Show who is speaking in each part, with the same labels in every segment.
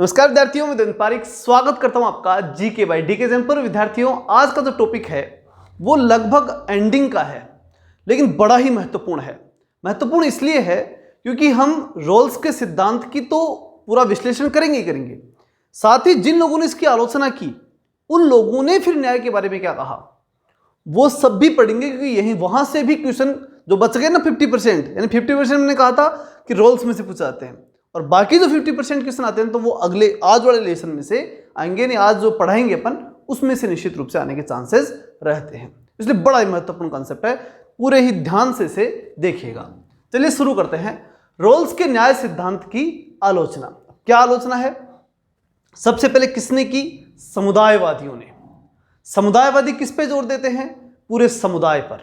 Speaker 1: नमस्कार विद्यार्थियों, मैं दिन पारिक स्वागत करता हूं आपका जीके बाय डीके जैन पर। विद्यार्थियों, आज का जो टॉपिक है वो लगभग एंडिंग का है, लेकिन बड़ा ही महत्वपूर्ण है। महत्वपूर्ण इसलिए है क्योंकि हम रोल्स के सिद्धांत की तो पूरा विश्लेषण करेंगे ही करेंगे, साथ ही जिन लोगों ने इसकी आलोचना की उन लोगों ने फिर न्याय के बारे में क्या कहा वो सब भी पढ़ेंगे, क्योंकि यही वहां से भी क्वेश्चन जो बच गए ना 50%, यानी 50% मैंने कहा था कि रोल्स में से पूछ जाते हैं और बाकी जो 50% क्वेश्चन आते हैं तो वो अगले आज वाले लेसन में से आएंगे, नहीं आज जो पढ़ाएंगे अपन उसमें से निश्चित रूप से आने के चांसेस रहते हैं। इसलिए बड़ा ही महत्वपूर्ण कॉन्सेप्ट है, पूरे ही ध्यान से इसे देखिएगा। चलिए शुरू करते हैं। रोल्स के न्याय सिद्धांत की आलोचना। क्या आलोचना है? सबसे पहले किसने की? समुदायवादियों ने। समुदायवादी किस पे जोर देते हैं? पूरे समुदाय पर,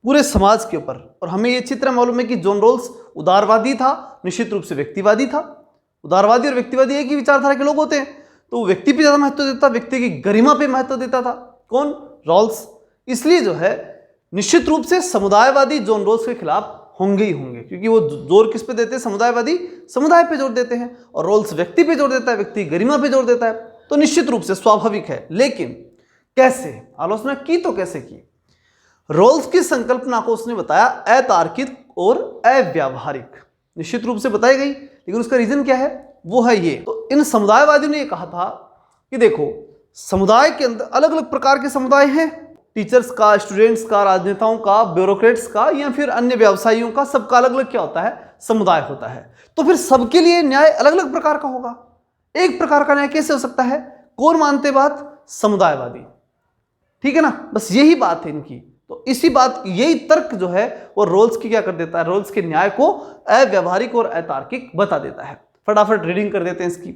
Speaker 1: पूरे समाज के ऊपर। और हमें यह चित्र मालूम है कि जॉन रोल्स उदारवादी था, निश्चित रूप से व्यक्तिवादी था। उदारवादी और व्यक्तिवादी एक ही विचारधारा के लोग होते हैं, तो वो व्यक्ति पे ज्यादा महत्व देता, व्यक्ति की गरिमा पे महत्व देता था। कौन? रोल्स। इसलिए जो है निश्चित रूप से समुदायवादी जॉन रोल्स के खिलाफ होंगे ही होंगे, क्योंकि वो जोर किस पे देते हैं? समुदायवादी समुदाय पे जोर देते हैं और रोल्स व्यक्ति पे जोर देता है, व्यक्ति गरिमा पे जोर देता है। तो निश्चित रूप से स्वाभाविक है। लेकिन कैसे आलोचना की? तो कैसे की? रोल्स की संकल्पना को उसने बताया अतार्किक और अव्यावहारिक, निश्चित रूप से बताई गई, लेकिन उसका रीजन क्या है? वो है ये। तो इन समुदायवादियों ने ये कहा था कि देखो, समुदाय के अंदर अलग अलग प्रकार के समुदाय हैं, टीचर्स का, स्टूडेंट्स का, राजनेताओं का, ब्यूरोक्रेट्स का, या फिर अन्य व्यवसायियों का, सबका अलग अलग क्या होता है? समुदाय होता है। तो फिर सबके लिए न्याय अलग अलग प्रकार का होगा। एक प्रकार का न्याय कैसे हो सकता है? कौन मानते बात? समुदायवादी। ठीक है ना, बस यही बात है इनकी। तो इसी बात, यही तर्क जो है वो रोल्स की क्या कर देता है? रोल्स के न्याय को अव्यावहारिक और अतार्किक बता देता है। फटाफट रीडिंग कर देते हैं इसकी।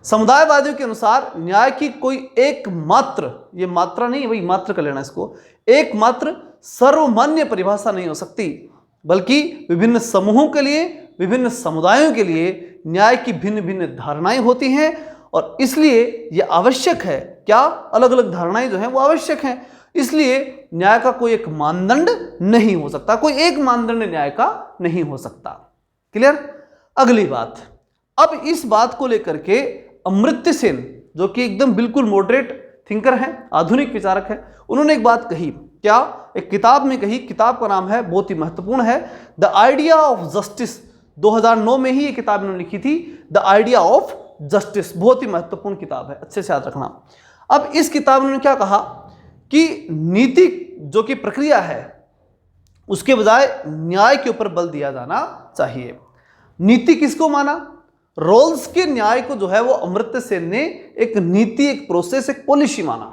Speaker 1: समुदायवादियों के अनुसार न्याय की कोई एकमात्र, ये मात्रा नहीं, वही मात्र कर लेना इसको, एकमात्र सर्वमान्य परिभाषा नहीं हो सकती, बल्कि विभिन्न समूहों के लिए, विभिन्न समुदायों के लिए न्याय की भिन्न भिन्न धारणाएं होती हैं और इसलिए यह आवश्यक है। क्या? अलग अलग धारणाएं जो हैं वो आवश्यक हैं। इसलिए न्याय का कोई एक मानदंड नहीं हो सकता, कोई एक मानदंड न्याय का नहीं हो सकता। क्लियर? अगली बात, अब इस बात को लेकर के अमर्त्य सेन, जो कि एकदम बिल्कुल मॉडरेट थिंकर हैं, आधुनिक विचारक हैं, उन्होंने एक बात कही। क्या? एक किताब में कही। किताब का नाम है, बहुत ही महत्वपूर्ण है, द आइडिया ऑफ जस्टिस। 2009 में ही ये किताब इन्होंने लिखी थी, द आइडिया ऑफ जस्टिस। बहुत ही महत्वपूर्ण किताब है, अच्छे से याद रखना। अब इस किताब में क्या कहा कि नीति जो कि प्रक्रिया है उसके बजाय न्याय के ऊपर बल दिया जाना चाहिए। नीति किसको माना? रोल्स के न्याय को जो है वो अमर्त्य सेन ने एक नीति, एक प्रोसेस, एक पॉलिसी माना।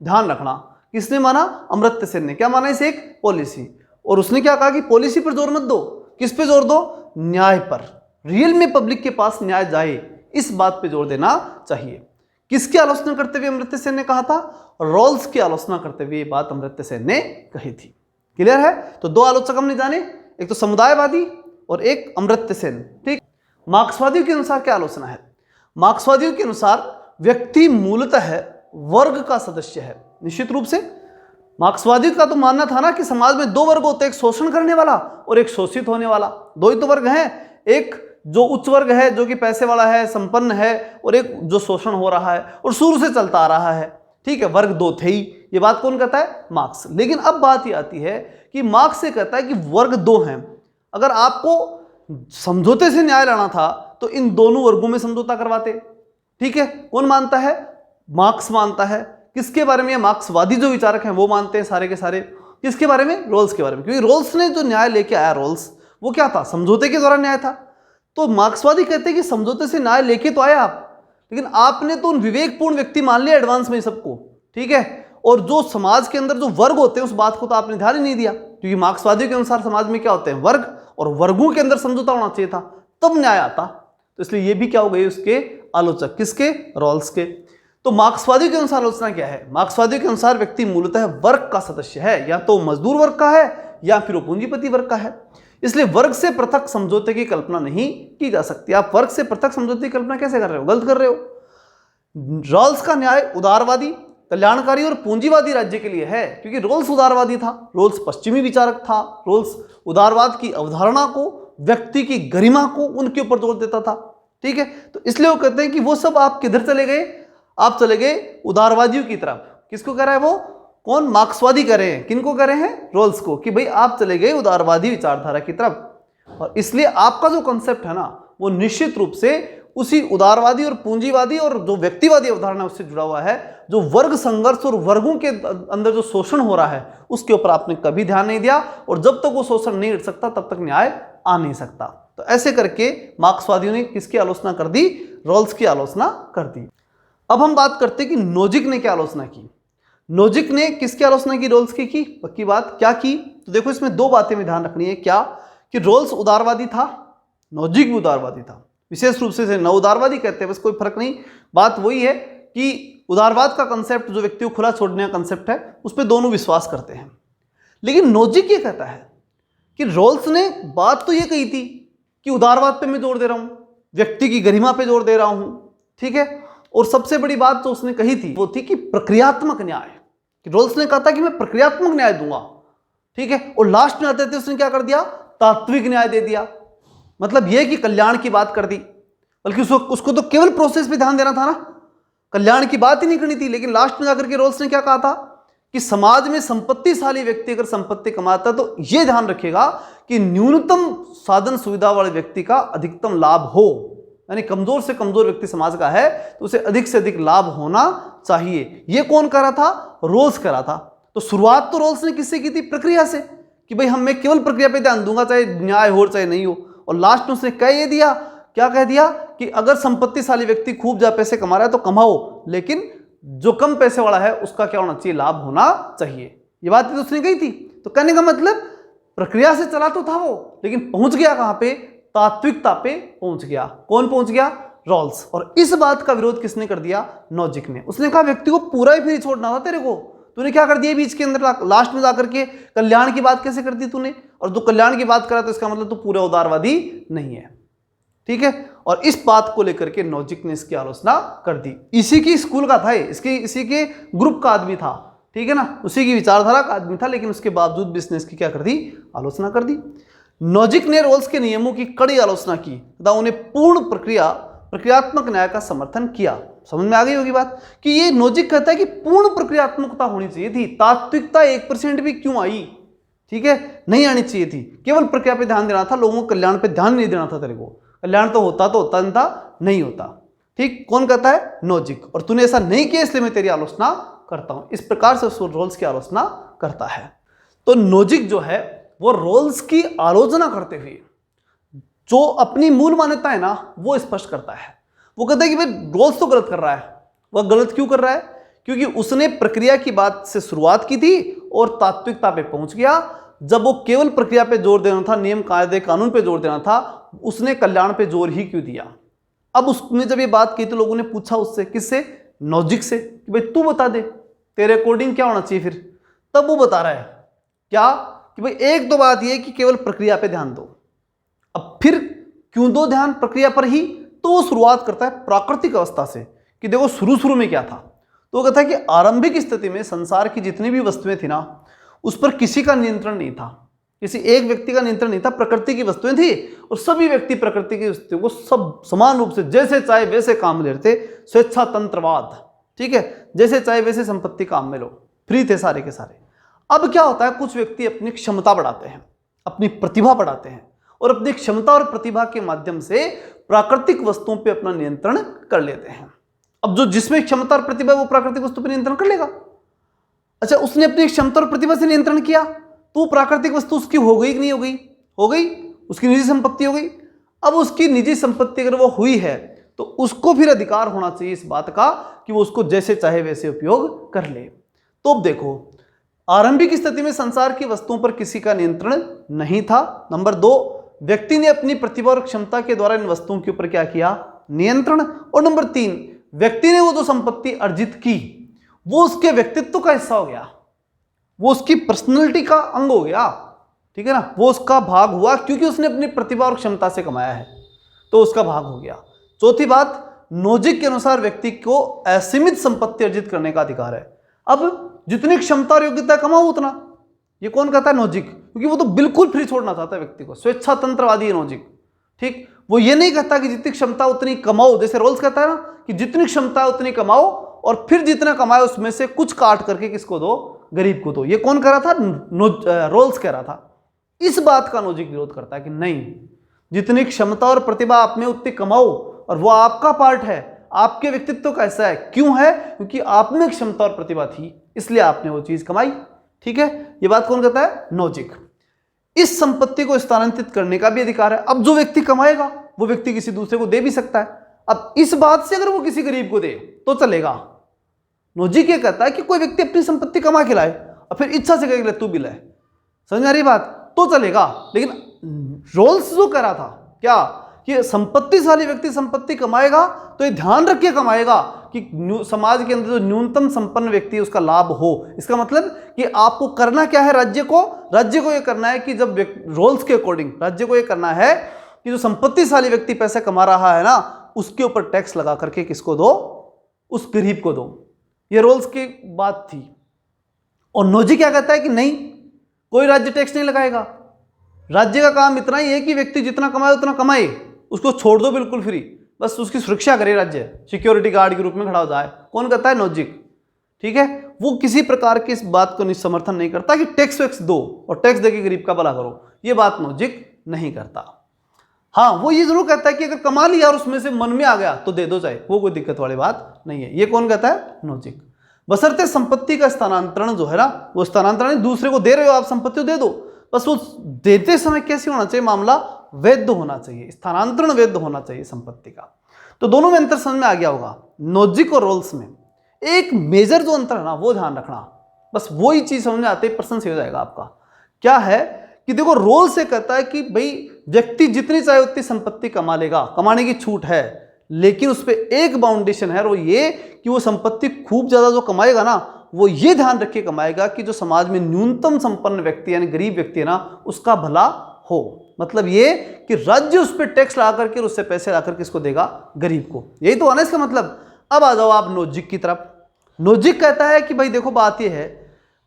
Speaker 1: ध्यान रखना, किसने माना? अमर्त्य सेन ने। क्या माना इसे? एक पॉलिसी। और उसने क्या कहा कि पॉलिसी पर जोर मत दो। किस पे जोर दो? न्याय पर। रियल में पब्लिक के पास न्याय जाए, इस बात पे जोर देना चाहिए। किसकी आलोचना करते हुए अमर्त्य सेन ने कहा था? रोल्स की आलोचना करते हुए ये बात अमर्त्य सेन ने कही थी। क्लियर है? तो दो आलोचक हमने जाने, एक तो समुदायवादी और एक अमर्त्य सेन। ठीक। मार्क्सवादियों के अनुसार क्या आलोचना है? मार्क्सवादियों के अनुसार व्यक्ति मूलतः वर्ग का सदस्य है। निश्चित रूप से मार्क्सवादियों का तो मानना था ना कि समाज में दो वर्ग होते हैं, एक शोषण करने वाला और एक शोषित होने वाला। दो ही तो वर्ग हैं, एक जो उच्च वर्ग है, जो कि पैसे वाला है, संपन्न है, और एक जो शोषण हो रहा है और शुरू से चलता आ रहा है। ठीक है, वर्ग दो थे ही। ये बात कौन कहता है? मार्क्स। लेकिन अब बात ये आती है कि मार्क्स ये कहता है कि वर्ग दो हैं। अगर आपको समझौते से न्याय लाना था तो इन दोनों वर्गों में समझौता करवाते। ठीक है, कौन मानता है? मार्क्स मानता है। किसके बारे में? मार्क्सवादी जो विचारक हैं वो मानते हैं सारे के सारे। किसके बारे में? रोल्स के बारे में। क्योंकि रोल्स ने जो न्याय लेके आया, रोल्स, वो क्या था? समझौते के दौरान न्याय था। तो मार्क्सवादी कहते हैं कि समझौते से न्याय लेके तो आया आप, लेकिन आपने तो उन विवेकपूर्ण व्यक्ति मान लिया एडवांस में सबको। ठीक है, और जो समाज के अंदर जो वर्ग होते हैं उस बात को तो आपने ध्यान ही नहीं दिया, क्योंकि मार्क्सवादियों के अनुसार समाज में क्या होते हैं? वर्ग, और वर्गों के अंदर समझौता होना चाहिए था, तब न्याय आता। तो इसलिए ये भी क्या हो गए उसके आलोचक। किसके? रोल्स के। तो मार्क्सवादियों के अनुसार आलोचना क्या है? मार्क्सवादियों के अनुसार व्यक्ति मूलतः वर्ग का सदस्य है, या तो मजदूर वर्ग का है या फिर पूंजीपति वर्ग का है। इसलिए वर्ग से पृथक समझौते की कल्पना नहीं की जा सकती। आप वर्ग से पृथक समझौते की कल्पना कैसे कर रहे हो? गलत कर रहे हो। रोल्स का न्याय उदारवादी, कल्याणकारी और पूंजीवादी राज्य के लिए है, क्योंकि रोल्स उदारवादी था, रोल्स पश्चिमी विचारक था। रोल्स उदारवाद की अवधारणा को, व्यक्ति की गरिमा को, उनके ऊपर जोर देता था। ठीक है। तो इसलिए वो कहते हैं कि वो सब आप किधर चले गए, आप चले गए उदारवादियों की तरफ। किसको कह रहा है वो, कौन, मार्क्सवादी कह रहे हैं, किनको कह रहे हैं, रॉल्स को, कि भाई आप चले गए उदारवादी विचारधारा की तरफ। और इसलिए आपका जो कॉन्सेप्ट है ना वो निश्चित रूप से उसी उदारवादी और पूंजीवादी और जो व्यक्तिवादी अवधारणा उससे जुड़ा हुआ है। जो वर्ग संघर्ष और वर्गों के अंदर जो शोषण हो रहा है उसके ऊपर आपने कभी ध्यान नहीं दिया, और जब तक वो शोषण नहीं हट सकता तब तक न्याय आ नहीं सकता। तो ऐसे करके मार्क्सवादियों ने किसकी आलोचना कर दी, रॉल्स की आलोचना कर दी। अब हम बात करते हैं कि नोजिक ने क्या आलोचना की। नोजिक ने किसकी आलोचना की, रॉल्स की पक्की बात। क्या की, तो देखो इसमें दो बातें में ध्यान रखनी है। क्या कि रॉल्स उदारवादी था, नोजिक भी उदारवादी था। विशेष रूप से न उदारवादी कहते हैं, बस कोई फर्क नहीं। बात वही है कि उदारवाद का कंसेप्ट जो व्यक्ति को खुला छोड़ने का कंसेप्ट है उस पर दोनों विश्वास करते हैं। लेकिन नोजिक ये कहता है कि रॉल्स ने बात तो ये कही थी कि उदारवाद पे मैं जोर दे रहा हूं, व्यक्ति की गरिमा पे जोर दे रहा हूं, ठीक है। और सबसे बड़ी बात जो उसने कही थी वो थी कि प्रक्रियात्मक न्याय, कि रॉल्स ने कहा था कि मैं प्रक्रियात्मक न्याय दूंगा, ठीक है। और लास्ट में आते थे उसने क्या कर दिया, तात्विक न्याय दे दिया। मतलब यह कि कल्याण की बात कर दी, बल्कि उसको तो केवल प्रोसेस पे ध्यान देना था ना, कल्याण की बात ही नहीं करनी थी। लेकिन लास्ट में जाकर के रॉल्स ने क्या कहा था कि समाज में संपत्तिशाली व्यक्ति अगर संपत्ति कमाता है तो यह ध्यान रखेगा कि न्यूनतम साधन सुविधा वाले व्यक्ति का अधिकतम लाभ हो। यानी कमजोर से कमजोर व्यक्ति समाज का है तो उसे अधिक से अधिक लाभ होना चाहिए। यह कौन कर रहा था, रॉल्स कर रहा था। तो शुरुआत तो रॉल्स ने किससे की थी, प्रक्रिया से, कि भाई मैं केवल प्रक्रिया पे ध्यान दूंगा चाहे न्याय हो चाहे नहीं हो। और लास्ट में उसने कह ये दिया, क्या कह दिया कि अगर संपत्तिशाली व्यक्ति खूब ज्यादा पैसे कमा रहा है तो कमाओ, लेकिन जो कम पैसे वाला है उसका क्या होना चाहिए, लाभ होना चाहिए। ये बात तो उसने कही थी। तो कहने का मतलब प्रक्रिया से चला तो था वो, लेकिन पहुंच गया कहां पे, तात्विकता पे पहुंच गया। कौन पहुंच गया, रॉल्स। और इस बात का विरोध किसने कर दिया, नोजिक ने। उसने कहा व्यक्ति को पूरा ही फ्री छोड़ना था तेरे को, तूने क्या कर दिया बीच के अंदर, लास्ट में जाकर के कल्याण की बात कैसे कर दी तूने। और जो कल्याण की बात करा तो इसका मतलब तू पूरा उदारवादी नहीं है, ठीक है। और इस बात को लेकर के नोजिक ने इसकी आलोचना कर दी। इसी की स्कूल का था, इसी के ग्रुप का आदमी था, ठीक है ना, उसी की विचारधारा का आदमी था, लेकिन उसके बावजूद भी इसने इसकी क्या कर दी, आलोचना कर दी। नोजिक ने रॉल्स के नियमों की कड़ी आलोचना की तथा उन्हें पूर्ण प्रक्रियात्मक न्याय का समर्थन किया। समझ में आ गई होगी बात कि ये नोजिक कहता है कि पूर्ण प्रक्रियात्मकता होनी चाहिए थी, तात्विकता 1% भी क्यों आई, ठीक है, नहीं आनी चाहिए थी। केवल प्रक्रिया पे ध्यान देना था, लोगों को कल्याण पे ध्यान नहीं देना था। तेरे को कल्याण तो होता नहीं था, नहीं होता, ठीक। कौन कहता है, नोजिक। और तूने ऐसा नहीं किया इसलिए मैं तेरी आलोचना करता हूं। इस प्रकार से रॉल्स की आलोचना करता है। तो नोजिक जो है वो रॉल्स की आलोचना करते हुए जो अपनी मूल मान्यता है ना वो स्पष्ट करता है। वो कहता है कि भाई रॉल्स तो गलत कर रहा है। वह गलत क्यों कर रहा है, क्योंकि उसने प्रक्रिया की बात से शुरुआत की थी और तात्विकता पे पहुंच गया। जब वो केवल प्रक्रिया पे जोर देना था, नियम कायदे कानून पे जोर देना था, उसने कल्याण पे जोर ही क्यों दिया। अब उसने जब ये बात की तो लोगों ने पूछा उससे, किससे, नोजिक से, कि भाई तू बता दे तेरे अकॉर्डिंग क्या होना चाहिए फिर। तब वो बता रहा है क्या, कि भाई एक तो बात ये कि केवल प्रक्रिया पे ध्यान दो। अब फिर क्यों दो ध्यान प्रक्रिया पर ही, तो वो शुरुआत करता है प्राकृतिक अवस्था से, कि देखो शुरू में क्या था। तो वो कहता है कि आरंभिक स्थिति में संसार की जितनी भी वस्तुएं थी ना उस पर किसी का नियंत्रण नहीं था, किसी एक व्यक्ति का नियंत्रण नहीं था, प्रकृति की वस्तुएं थी और सभी व्यक्ति प्रकृति की वस्तुओं को सब समान रूप से जैसे चाहे वैसे काम में लेते, स्वेच्छा तंत्रवाद, ठीक है, जैसे चाहे वैसे संपत्ति काम में लो, फ्री थे सारे के सारे। अब क्या होता है, कुछ व्यक्ति अपनी क्षमता बढ़ाते हैं, अपनी प्रतिभा बढ़ाते हैं और अपनी क्षमता और प्रतिभा के माध्यम से प्राकृतिक वस्तुओं पर अपना नियंत्रण कर लेते हैं। अब जो जिसमें क्षमता और प्रतिभा वो प्राकृतिक वस्तु पर नियंत्रण कर लेगा। अच्छा, उसने अपनी क्षमता और प्रतिभा से नियंत्रण किया तो प्राकृतिक वस्तु उसकी हो गई कि नहीं हो गई, हो गई, उसकी निजी संपत्ति हो गई। अब उसकी निजी संपत्ति अगर वो हुई है तो उसको फिर अधिकार होना चाहिए इस बात का कि वो उसको जैसे चाहे वैसे उपयोग कर ले। तो अब देखो, आरंभिक स्थिति में संसार की वस्तुओं पर किसी का नियंत्रण नहीं था। नंबर 2, व्यक्ति ने अपनी प्रतिभा और क्षमता के द्वारा इन वस्तुओं के ऊपर क्या किया, नियंत्रण। और नंबर 3, व्यक्ति ने वो जो संपत्ति अर्जित की वो उसके व्यक्तित्व का हिस्सा हो गया, वो उसकी पर्सनैलिटी का अंग हो गया, ठीक है ना, वो उसका भाग हुआ क्योंकि उसने अपनी प्रतिभा और क्षमता से कमाया है तो उसका भाग हो गया। चौथी बात, नोजिक के अनुसार व्यक्ति को असीमित संपत्ति अर्जित करने का अधिकार है। अब जितनी क्षमता और योग्यता कमाओ उतना, ये कौन कहता है, नोजिक, क्योंकि वो तो बिल्कुल फ्री छोड़ना चाहता है व्यक्ति को, स्वेच्छा तंत्रवादी है नोजिक, ठीक। वो ये नहीं कहता कि जितनी क्षमता उतनी कमाओ, जैसे रोल्स कहता है ना कि जितनी क्षमता है उतनी कमाओ और फिर जितना कमाए उसमें से कुछ काट करके किसको दो, गरीब को दो। ये कौन कह रहा था? रोल्स कह रहा था। इस बात का नोजिक विरोध करता है कि नहीं, जितनी क्षमता और प्रतिभा आप में उतनी कमाओ और वो आपका पार्ट है, आपके व्यक्तित्व का ऐसा है। क्यों है? क्योंकि आप में क्षमता और प्रतिभा थी इसलिए आपने वो चीज कमाई। ठीक है, ये बात कौन कहता है? नोजिक। इस संपत्ति को स्थानांतरित करने का भी अधिकार है। अब जो व्यक्ति कमाएगा वो व्यक्ति किसी दूसरे को दे भी सकता है। अब इस बात से अगर वो किसी गरीब को दे तो चलेगा। नोजिक ये कहता है कि कोई व्यक्ति अपनी संपत्ति कमा के लाए और फिर इच्छा से कहेगा तू भी लाए, समझ में आ रही बात? तो चलेगा। लेकिन रोल्स जो कह रहा था क्या, कि संपत्तिशाली व्यक्ति संपत्ति कमाएगा तो ये ध्यान रखिए कमाएगा कि समाज के अंदर जो न्यूनतम संपन्न व्यक्ति है उसका लाभ हो। इसका मतलब कि आपको करना क्या है? राज्य को यह करना है कि जब रोल्स के अकॉर्डिंग राज्य को यह करना है कि जो संपत्तिशाली व्यक्ति पैसे कमा रहा है ना उसके ऊपर टैक्स लगा करके किसको दो? उस गरीब को दो। ये रोल्स की बात थी। और नोजिक क्या कहता है कि नहीं, कोई राज्य टैक्स नहीं लगाएगा। राज्य का काम इतना ही है कि व्यक्ति जितना कमाए उतना कमाए, उसको छोड़ दो बिल्कुल फ्री, बस उसकी सुरक्षा करे राज्य, सिक्योरिटी गार्ड के रूप में खड़ा हो जाए। कौन कहता है? नोजिक। ठीक है, वो किसी प्रकार की इस बात को समर्थन नहीं करता कि टैक्स वैक्स दो और टैक्स देके गरीब का भला करो। ये बात नोजिक नहीं करता। हाँ, वो ये जरूर कहता है कि अगर कमा लिया और उसमें से मन में आ गया तो दे दो चाहे, वो कोई दिक्कत वाली बात नहीं है। ये कौन कहता है? नोजिक। बशर्ते संपत्ति का स्थानांतरण जो है ना, वो स्थानांतरण दूसरे को दे रहे हो आप, संपत्ति दे दो, बस वो देते समय कैसे होना चाहिए? मामला वैध होना चाहिए, स्थानांतरण वैध होना चाहिए संपत्ति का। तो दोनों में अंतर समझ में आ गया होगा। नोजिक और रोल्स में एक मेजर जो अंतर है ना वो ध्यान रखना, बस वही चीज समझ में आते ही प्रश्न सही हो जाएगा आपका। क्या है कि देखो, रोल से कहता है कि भाई व्यक्ति जितनी चाहे उतनी संपत्ति कमा लेगा, कमाने की छूट है, लेकिन उस पर एक बाउंडेशन है और वो ये कि वो संपत्ति खूब ज्यादा जो कमाएगा ना वो ये ध्यान रख के कमाएगा कि जो समाज में न्यूनतम संपन्न व्यक्ति यानी गरीब व्यक्ति है ना उसका भला हो। मतलब ये कि राज्य उस पर टैक्स लगा करके उससे पैसे ला करके इसको देगा गरीब को। यही तो आना इसका मतलब। अब आ जाओ आप नोजिक की तरफ। नोजिक कहता है कि भाई देखो, बात यह है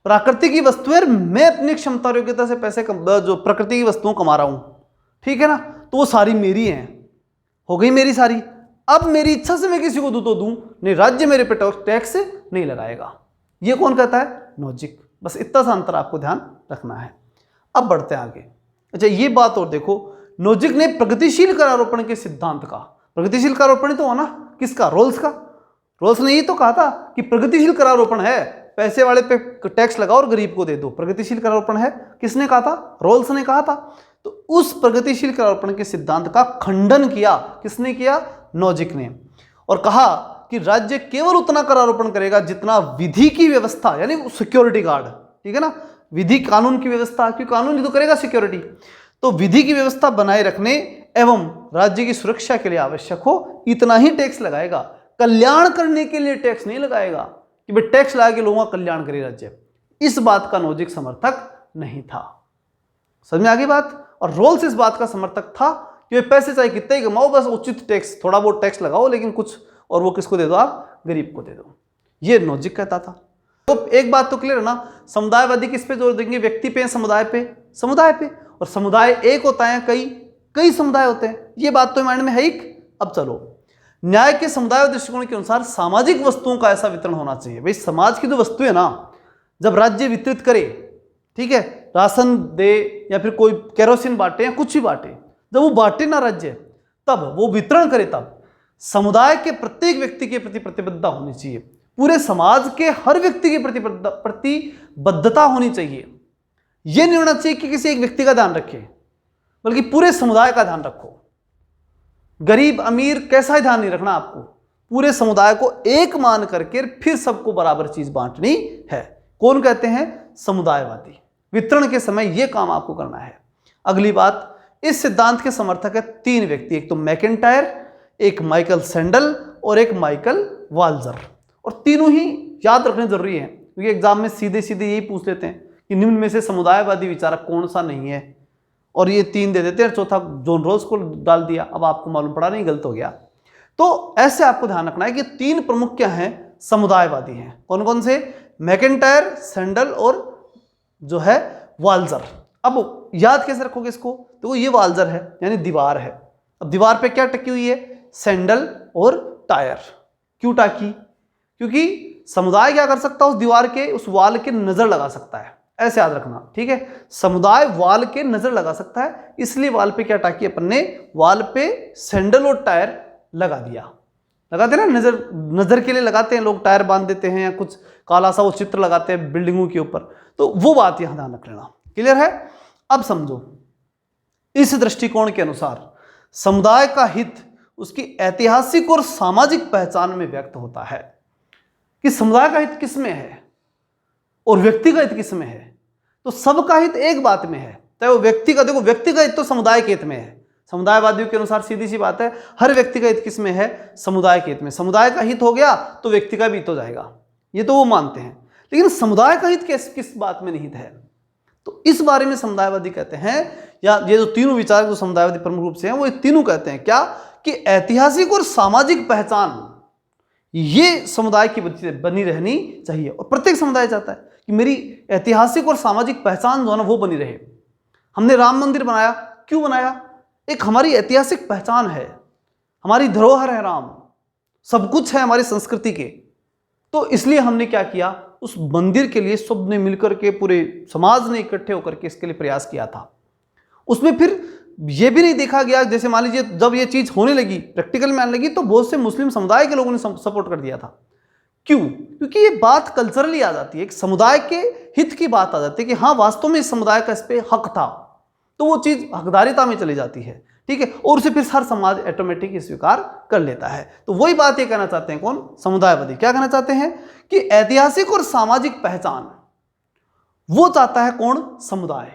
Speaker 1: प्राकृतिक की वस्तुएं, मैं अपनी क्षमता और योग्यता से पैसे जो प्रकृति की वस्तुओं कमा रहा हूं, ठीक है ना, तो वो सारी मेरी हैं, हो गई मेरी सारी। अब मेरी इच्छा से मैं किसी को दूं तो दूं, नहीं राज्य मेरे पे टैक्स नहीं लगाएगा। ये कौन कहता है? नोजिक। बस इतना सा अंतर आपको ध्यान रखना है। अब बढ़ते हैं आगे। अच्छा, ये बात और देखो, नोजिक ने प्रगतिशील करारोपण के सिद्धांत का, प्रगतिशील करारोपण तो होना किसका? रोल्स का। रोल्स ने ये तो कहा था कि प्रगतिशील करारोपण है, पैसे वाले पे टैक्स लगाओ और गरीब को दे दो, प्रगतिशील करारोपण है। किसने कहा था? रोल्स ने कहा था। तो उस प्रगतिशील करारोपण के सिद्धांत का खंडन किया किसने किया? नोजिक ने। और कहा कि राज्य केवल उतना करारोपण करेगा जितना विधि की व्यवस्था यानी सिक्योरिटी गार्ड, ठीक है ना, विधि कानून की व्यवस्था, क्योंकि कानून ही तो करेगा सिक्योरिटी, तो विधि की व्यवस्था बनाए रखने एवं राज्य की सुरक्षा के लिए आवश्यक हो इतना ही टैक्स लगाएगा। कल्याण करने के लिए टैक्स नहीं लगाएगा कि भाई टैक्स लगा के लोगों का कल्याण करे राज्य। इस बात का नोजिक समर्थक नहीं था। समझ में आ गई बात? और रोल्स इस बात का समर्थक था कि पैसे चाहे कितने ही कमाओ, बस उचित टैक्स, थोड़ा बहुत टैक्स लगाओ, लेकिन कुछ और वो किसको दे दो? आप गरीब को दे दो। ये नोजिक कहता था। तो एक बात तो क्लियर है ना, समुदायवादी किस पे जोर देंगे? व्यक्ति पे, समुदाय पे? समुदाय पे। और समुदाय एक होता है, कई समुदाय होते हैं, ये बात तो माइंड में है ही। अब चलो, न्याय के समुदाय दृष्टिकोण के अनुसार सामाजिक वस्तुओं का ऐसा वितरण होना चाहिए। भाई समाज की जो वस्तु है ना, जब राज्य वितरित करे, ठीक है, राशन दे या फिर कोई केरोसिन बांटे या कुछ भी बांटे, जब वो बांटे ना राज्य, तब वो वितरण करे, तब समुदाय के प्रत्येक व्यक्ति के प्रति प्रतिबद्धता होनी चाहिए, पूरे समाज के हर व्यक्ति की प्रतिबद्धता होनी चाहिए। यह नहीं होना चाहिए कि किसी एक व्यक्ति का ध्यान रखे, बल्कि पूरे समुदाय का ध्यान रखो। गरीब अमीर कैसा ही ध्यान नहीं रखना आपको, पूरे समुदाय को एक मान करके फिर सबको बराबर चीज बांटनी है। कौन कहते हैं? समुदायवादी। वितरण के समय यह काम आपको करना है। अगली बात, इस सिद्धांत के समर्थक है 3 व्यक्ति, एक तो मैकेंटायर, एक माइकल सैंडल और एक माइकल वाल्जर। और तीनों ही याद रखने जरूरी है, क्योंकि एग्जाम में सीधे सीधे यही पूछ लेते हैं कि निम्न में से समुदायवादी विचारक कौन सा नहीं है, और ये 3 दे देते हैं, चौथा जॉन रोल्स को डाल दिया। अब आपको मालूम पड़ा नहीं, गलत हो गया। तो ऐसे आपको ध्यान रखना है कि 3 प्रमुख क्या हैं? समुदायवादी हैं। कौन कौन से? मैकेंटायर, सैंडल और जो है वाल्जर। अब याद कैसे रखोगे इसको? तो ये वाल्जर है यानी दीवार है, अब दीवार पे क्या टकी हुई है? सैंडल और टायर। क्यों टाकी? क्योंकि समुदाय क्या कर सकता है? उस दीवार के, उस वाल के नजर लगा सकता है। ऐसे याद रखना, ठीक है? समुदाय वाल के नजर लगा सकता है, इसलिए वाल पे क्या टाकी अपन ने? वाल पे सैंडल और टायर लगा दिया। लगाते हैं ना, नजर के लिए लगाते हैं लोग, टायर बांध देते हैं या कुछ काला सा वो चित्र लगाते हैं बिल्डिंगों के ऊपर, तो वो बात यहां ध्यान रख लेना। क्लियर है? अब समझो, इस दृष्टिकोण के अनुसार समुदाय का हित उसकी ऐतिहासिक और सामाजिक पहचान में व्यक्त होता है। कि समुदाय का हित किस में है और व्यक्ति का हित किस में है? तो सबका हित एक बात में है, चाहे वो व्यक्ति का, देखो व्यक्ति का हित तो समुदाय के हित में है। समुदायवादियों के अनुसार सीधी सी बात है, हर व्यक्ति का हित किस में है? समुदाय के हित में। समुदाय का हित हो गया तो व्यक्ति का भी हित हो जाएगा, ये तो वो मानते हैं। लेकिन समुदाय का हित किस बात में निहित है? तो इस बारे में समुदायवादी कहते हैं, या ये जो तीनों विचार जो समुदायवादी प्रमुख रूप से हैं, वो ये तीनों कहते हैं क्या? कि ऐतिहासिक और सामाजिक पहचान ये समुदाय की बनी रहनी चाहिए। और प्रत्येक समुदाय चाहता है कि मेरी ऐतिहासिक और सामाजिक पहचान जो है ना वो बनी रहे। हमने राम मंदिर बनाया, क्यों बनाया? एक हमारी ऐतिहासिक पहचान है, हमारी धरोहर है राम, सब कुछ है हमारी संस्कृति के, तो इसलिए हमने क्या किया? उस मंदिर के लिए सबने मिलकर के, पूरे समाज ने इकट्ठे होकर के इसके लिए प्रयास किया था। उसमें फिर ये भी नहीं देखा गया, जैसे मान लीजिए जब ये चीज होने लगी, प्रैक्टिकल में आने लगी, तो बहुत से मुस्लिम समुदाय के लोगों ने सपोर्ट कर दिया था। क्यों? क्योंकि ये बात कल्चरली आ जाती है, एक समुदाय के हित की बात आ जाती है कि हाँ वास्तव में इस समुदाय का इस पे हक था, तो वो चीज हकदारिता में चली जाती है, ठीक है? और उसे फिर हर समाज ऑटोमेटिक स्वीकार कर लेता है। तो वही बात ये कहना चाहते हैं कौन? समुदायवादी। क्या कहना चाहते हैं? कि ऐतिहासिक और सामाजिक पहचान वो चाहता है कौन? समुदाय।